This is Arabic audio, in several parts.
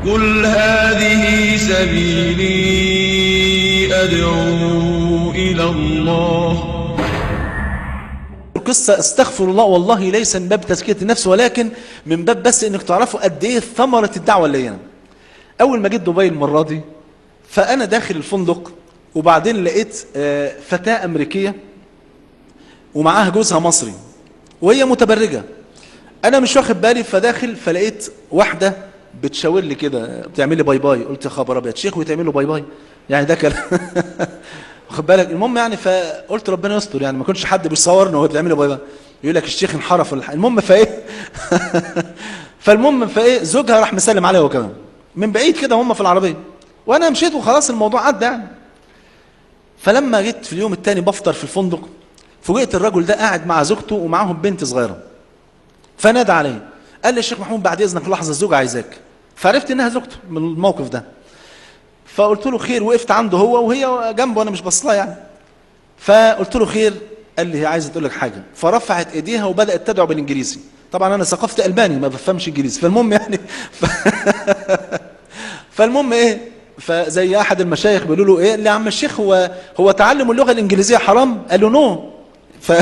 قل هذه سبيلي أدعو إلى الله. القصة استغفر الله والله ليس من باب تزكية النفس، ولكن من باب بس انك تعرفوا قد ايه ثمرة الدعوة اللي هنا. اول ما جيت دبي المرة دي، فانا داخل الفندق وبعدين لقيت فتاة امريكية ومعاها جوزها مصري وهي متبرجة. انا مش واخد بالي، فداخل فلقيت واحدة بتشاور لي كده، بتعمل لي باي باي. قلت يا خبر ابيض، شيخ وتعمل له باي باي؟ يعني ده كلام؟ واخد بالك؟ المهم يعني فقلت ربنا يستر، يعني ما كنتش حد بيصورني وهو بيعمل لي باي باي، يقول لك الشيخ انحرف ولا حاجه. المهم فايه فالمهم فايه زوجها راح مسلم عليها هو كمان من بعيد كده، هم في العربيه، وانا مشيت وخلاص الموضوع عدى يعني. فلما جيت في اليوم الثاني بفطر في الفندق، فوجئت الرجل ده قاعد مع زوجته ومعاهم بنت صغيره، فنادى عليه قال لي الشيخ محمود بعد اذنك لحظه الزوجه عايزاك. فعرفت انها زوجته من الموقف ده، فقلت له خير. وقفت عنده هو وهي جنبه، انا مش باص يعني. فقلت له خير. قال لي هي عايزه تقول لك حاجه. فرفعت ايديها وبدات تدعو بالانجليزي. طبعا انا ثقافتي الماني ما بفهمش انجليزي، فالمهم يعني فالمهم ايه، فزي احد المشايخ بيقولوا له ايه اللي يا عم الشيخ، هو تعلم اللغه الانجليزيه حرام؟ قال له نو. ف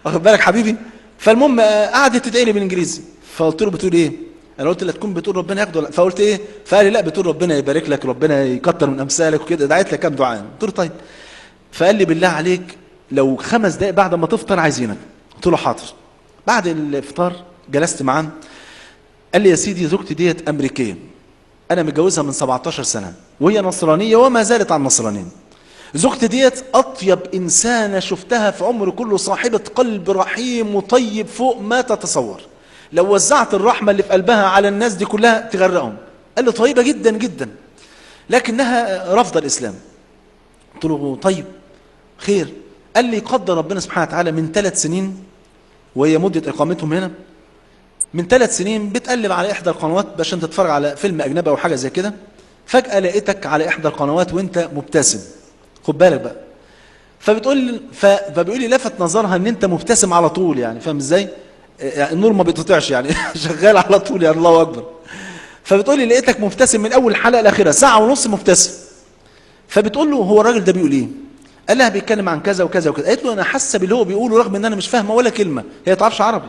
واخد بالك حبيبي؟ فالمهم قعدت تدعي لي بالانجليزي. فقلت له بتقول ايه؟ انا قلت لا تكون بتقول ربنا ياخده، فقلت ايه؟ فقال لي لا بتقول ربنا يبارك لك، ربنا يكتر من امثالك وكده. دعيت لك كام دعاء. قلت له طيب. فقال لي بالله عليك لو 5 دقائق بعد ما تفطر عايزينك. قلت له حاضر. بعد الافطار جلست معاه، قال لي يا سيدي زوجتي ديت امريكيه، انا متجوزها من 17 سنه وهي نصرانيه وما زالت على النصرانيه. زوجتي ديت اطيب انسانه شفتها في عمري كله، صاحبه قلب رحيم وطيب فوق ما تتصور. لو وزعت الرحمه اللي في قلبها على الناس دي كلها تغرقهم. قال لي طيبه جدا جدا لكنها رافضه الاسلام. قلت له طيب خير. قال لي قدر ربنا سبحانه وتعالى من 3 سنين، وهي مده اقامتهم هنا، من 3 سنين بتقلب على احدى القنوات عشان تتفرج على فيلم اجنبي او حاجه زي كده، فجاه لقيتك على احدى القنوات وانت مبتسم. خد بالك بقى. فبتقول فبيقول لي لفت نظرها ان انت مبتسم على طول، يعني فاهم ازاي؟ يعني النور ما بيتقطعش يعني شغال على طول، يعني الله اكبر. فبتقول لي لقيتك مبتسم من اول حلقه لاخرها، ساعه ونص مبتسم. فبتقول له هو الراجل ده بيقول ايه؟ قال لها بيتكلم عن كذا وكذا وكذا. قالت له انا حاسه باللي هو بيقوله رغم ان انا مش فاهمه ولا كلمه، هي ما تعرفش عربي.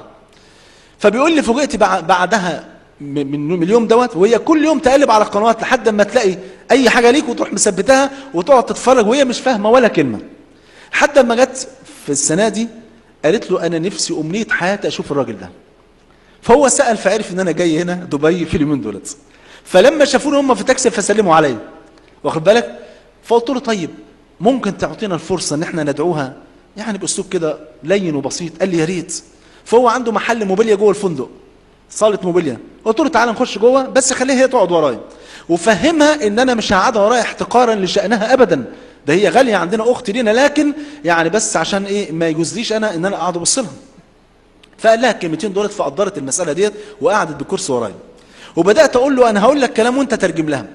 فبيقول لي فوجئت بعدها من اليوم دوت، وهي كل يوم تقلب على القنوات لحد ما تلاقي اي حاجه ليك وتروح مثبتها وتقعد تتفرج وهي مش فاهمه ولا كلمه. حتى لما جت في السنه دي قالت له انا نفسي امنيه حياتي اشوف الراجل ده. فهو سال فعرف ان انا جاي هنا دبي في اليومين دولت. فلما شافوني هم في تاكسي فسلموا عليا، واخد بالك؟ فقلت له طيب ممكن تعطينا الفرصه ان احنا ندعوها يعني باسلوب كده لين وبسيط؟ قال لي يا ريت. فهو عنده محل موبيليا جوه الفندق، صاله موبيليا. قلت له تعالى نخش جوه بس خليها هي تقعد ورايا، وفهمها ان انا مش هقعدها ورايا احتقارا لشانها ابدا، ده هي غاليه عندنا اختي لينا، لكن يعني بس عشان ايه ما يجوزليش انا ان انا اقعد ابص لها. فقال لها الكلمتين دولت فقدرت المساله ديت وقعدت بكرسي ورايا. وبدات اقول له انا هقول لك كلام وانت ترجم لها.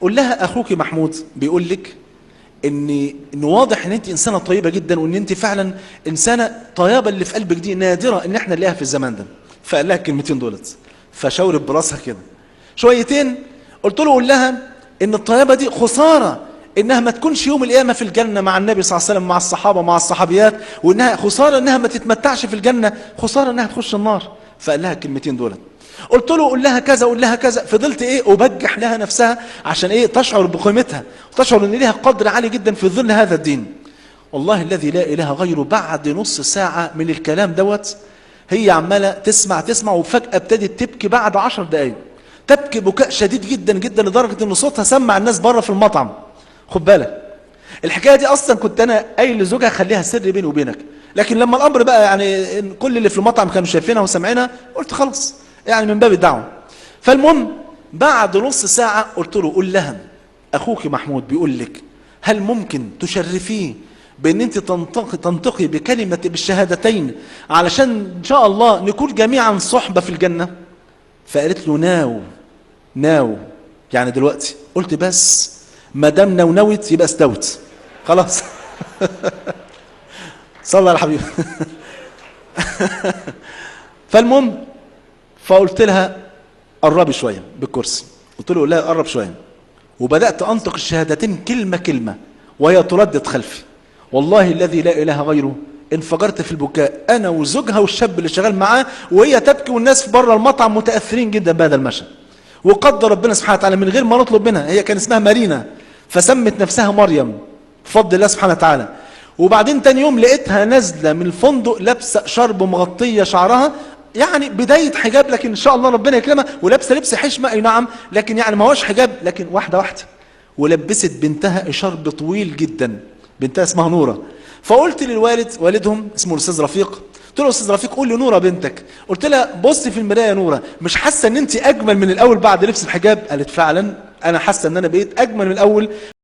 قول لها اخوك محمود بيقول لك ان واضح ان انت انسانه طيبه جدا، وان انت فعلا انسانه طيبه اللي في قلبك دي نادره ان احنا نلاقيها في الزمان ده. فقال لها الكلمتين دولت فشاورت براسها كده شويتين. قلت له قول لها ان الطيبه دي خساره انها ما تكونش يوم القيامه في الجنه مع النبي صلى الله عليه وسلم مع الصحابه مع الصحابيات، وانها خساره انها ما تتمتعش في الجنه، خساره انها تخش النار. فقال لها الكلمتين دولت. قلت له قول لها كذا قول لها كذا. فضلت ايه ابجح لها نفسها عشان ايه تشعر بقيمتها وتشعر ان لها قدر عالي جدا في ظل هذا الدين. والله الذي لا اله غيره بعد نص ساعه من الكلام دوت هي عماله تسمع وفجاه ابتدت تبكي بعد 10 دقائق. تبكي بكاء شديد جدا جدا لدرجه ان صوتها سمع الناس بره في المطعم. خد بالك الحكايه دي اصلا كنت انا قايل لزوجها خليها سر بيني وبينك، لكن لما الامر بقى يعني كل اللي في المطعم كانوا شايفينها وسامعينها قلت خلاص يعني من باب الدعوه. فالمهم بعد نص ساعه قلت له قول لها اخوك محمود بيقول لك هل ممكن تشرفيه بان انت تنطقي بكلمه بالشهادتين علشان ان شاء الله نكون جميعا صحبه في الجنه؟ فقالت له ناو يعني دلوقتي. قلت بس ما دام نونوت يبقى استوت خلاص صلى على الحبيب فالمهم فقلت لها قربي شويه بالكرسي. قلت له لا قرب شويه، وبدات انطق الشهادتين كلمه كلمه وهي تردد خلفي. والله الذي لا اله غيره انفجرت في البكاء، انا وزوجها والشاب اللي شغال معاه، وهي تبكي والناس في بره المطعم متاثرين جدا بهذا المشهد. وقدر ربنا سبحانه وتعالى من غير ما نطلب منها، هي كان اسمها مارينا فسمت نفسها مريم بفضل الله سبحانه وتعالى. وبعدين تاني يوم لقيتها نازله من الفندق لابسه شرب مغطيه شعرها، يعني بدايه حجاب لكن ان شاء الله ربنا يكرمها، ولابسه لبس حشمه اي نعم لكن يعني ما هوش حجاب، لكن واحده واحده. ولبست بنتها شرب طويل جدا، بنتها اسمها نوره. فقلت للوالد، والدهم اسمه الاستاذ رفيق، قلت له استاذ رفيق قول لي نوره بنتك، قلت لها بصي في المرايه يا نوره، مش حاسه ان انت اجمل من الاول بعد لبس الحجاب؟ قالت فعلا انا حاسه ان انا بقيت اجمل من الاول.